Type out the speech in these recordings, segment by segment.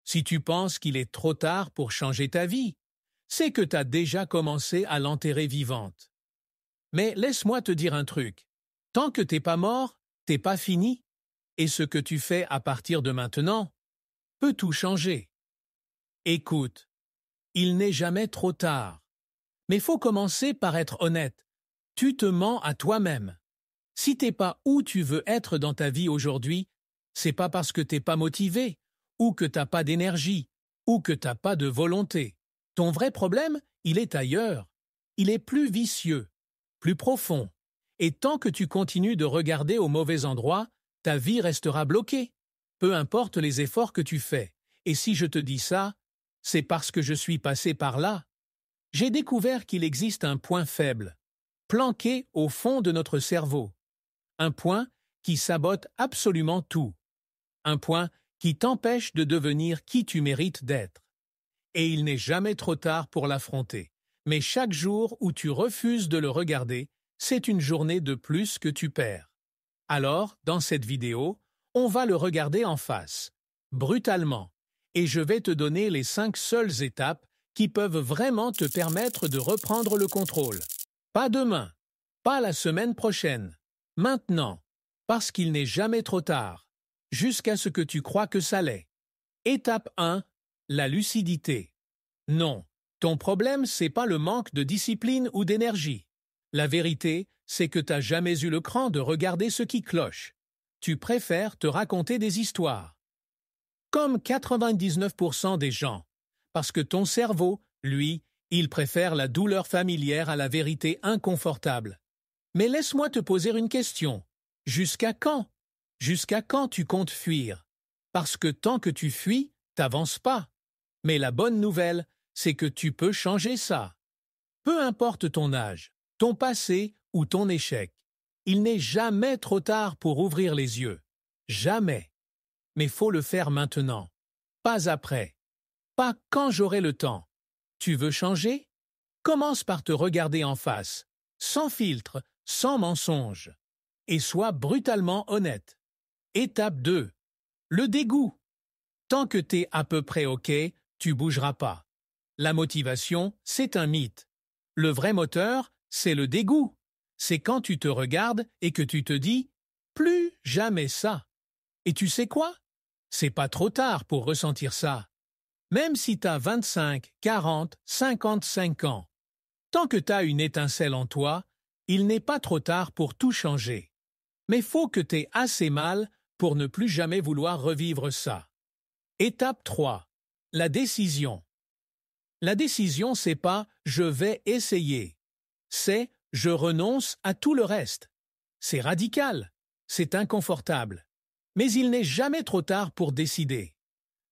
Si tu penses qu'il est trop tard pour changer ta vie, c'est que tu as déjà commencé à l'enterrer vivante. Mais laisse-moi te dire un truc. Tant que t'es pas mort, t'es pas fini. Et ce que tu fais à partir de maintenant peut tout changer. Écoute, il n'est jamais trop tard. Mais faut commencer par être honnête. Tu te mens à toi-même. Si t'es pas où tu veux être dans ta vie aujourd'hui, c'est pas parce que t'es pas motivé, ou que t'as pas d'énergie, ou que t'as pas de volonté. Ton vrai problème, il est ailleurs. Il est plus vicieux, plus profond. Et tant que tu continues de regarder au mauvais endroit, ta vie restera bloquée. Peu importe les efforts que tu fais. Et si je te dis ça, c'est parce que je suis passé par là. J'ai découvert qu'il existe un point faible, planqué au fond de notre cerveau. Un point qui sabote absolument tout. Un point qui t'empêche de devenir qui tu mérites d'être. Et il n'est jamais trop tard pour l'affronter. Mais chaque jour où tu refuses de le regarder, c'est une journée de plus que tu perds. Alors, dans cette vidéo, on va le regarder en face, brutalement, et je vais te donner les 5 seules étapes qui peuvent vraiment te permettre de reprendre le contrôle. Pas demain, pas la semaine prochaine, maintenant, parce qu'il n'est jamais trop tard, jusqu'à ce que tu crois que ça l'est. Étape 1, la lucidité. Non, ton problème, c'est pas le manque de discipline ou d'énergie. La vérité, c'est que t'as jamais eu le cran de regarder ce qui cloche. Tu préfères te raconter des histoires. Comme 99% des gens. Parce que ton cerveau, lui, il préfère la douleur familière à la vérité inconfortable. Mais laisse-moi te poser une question. Jusqu'à quand? Jusqu'à quand tu comptes fuir? Parce que tant que tu fuis, t'avances pas. Mais la bonne nouvelle, c'est que tu peux changer ça. Peu importe ton âge, ton passé ou ton échec, il n'est jamais trop tard pour ouvrir les yeux. Jamais. Mais faut le faire maintenant. Pas après. Pas quand j'aurai le temps. Tu veux changer? Commence par te regarder en face, sans filtre, sans mensonge. Et sois brutalement honnête. Étape 2. Le dégoût. Tant que t'es à peu près OK, tu bougeras pas. La motivation, c'est un mythe. Le vrai moteur, c'est le dégoût. C'est quand tu te regardes et que tu te dis « plus jamais ça ». Et tu sais quoi? C'est pas trop tard pour ressentir ça. Même si t'as 25, 40, 55 ans. Tant que t'as une étincelle en toi, il n'est pas trop tard pour tout changer. Mais faut que t'aies assez mal pour ne plus jamais vouloir revivre ça. Étape 3. La décision. La décision, c'est pas « je vais essayer ». C'est « je renonce à tout le reste ». C'est radical, c'est inconfortable. Mais il n'est jamais trop tard pour décider.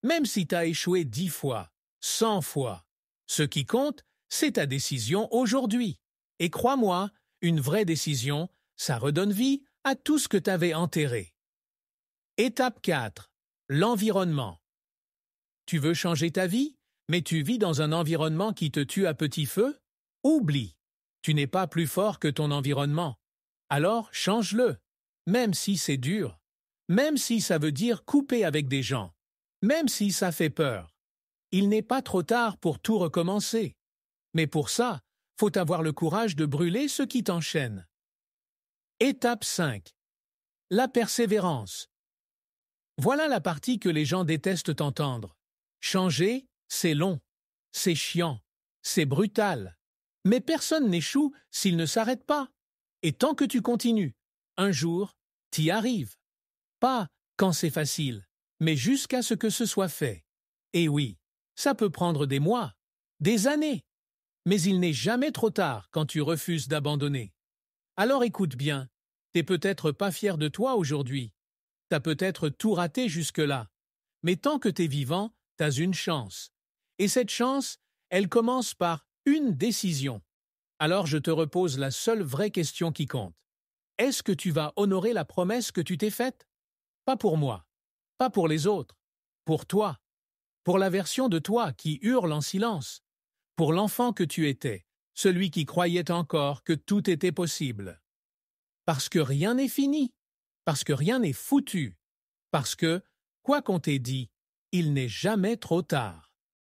Même si tu as échoué 10 fois, 100 fois. Ce qui compte, c'est ta décision aujourd'hui. Et crois-moi, une vraie décision, ça redonne vie à tout ce que tu avais enterré. Étape 4. L'environnement. Tu veux changer ta vie, mais tu vis dans un environnement qui te tue à petit feu? Oublie. Tu n'es pas plus fort que ton environnement. Alors change-le, même si c'est dur, même si ça veut dire couper avec des gens, même si ça fait peur. Il n'est pas trop tard pour tout recommencer. Mais pour ça, faut avoir le courage de brûler ce qui t'enchaîne. Étape 5. La persévérance. Voilà la partie que les gens détestent entendre. Changer, c'est long, c'est chiant, c'est brutal. Mais personne n'échoue s'il ne s'arrête pas. Et tant que tu continues, un jour, t'y arrives. Pas quand c'est facile, mais jusqu'à ce que ce soit fait. Et oui, ça peut prendre des mois, des années. Mais il n'est jamais trop tard quand tu refuses d'abandonner. Alors écoute bien, t'es peut-être pas fier de toi aujourd'hui. T'as peut-être tout raté jusque-là. Mais tant que t'es vivant, t'as une chance. Et cette chance, elle commence par une décision. Alors je te repose la seule vraie question qui compte. Est-ce que tu vas honorer la promesse que tu t'es faite? Pas pour moi, pas pour les autres, pour toi, pour la version de toi qui hurle en silence, pour l'enfant que tu étais, celui qui croyait encore que tout était possible. Parce que rien n'est fini, parce que rien n'est foutu, parce que, quoi qu'on t'ait dit, il n'est jamais trop tard.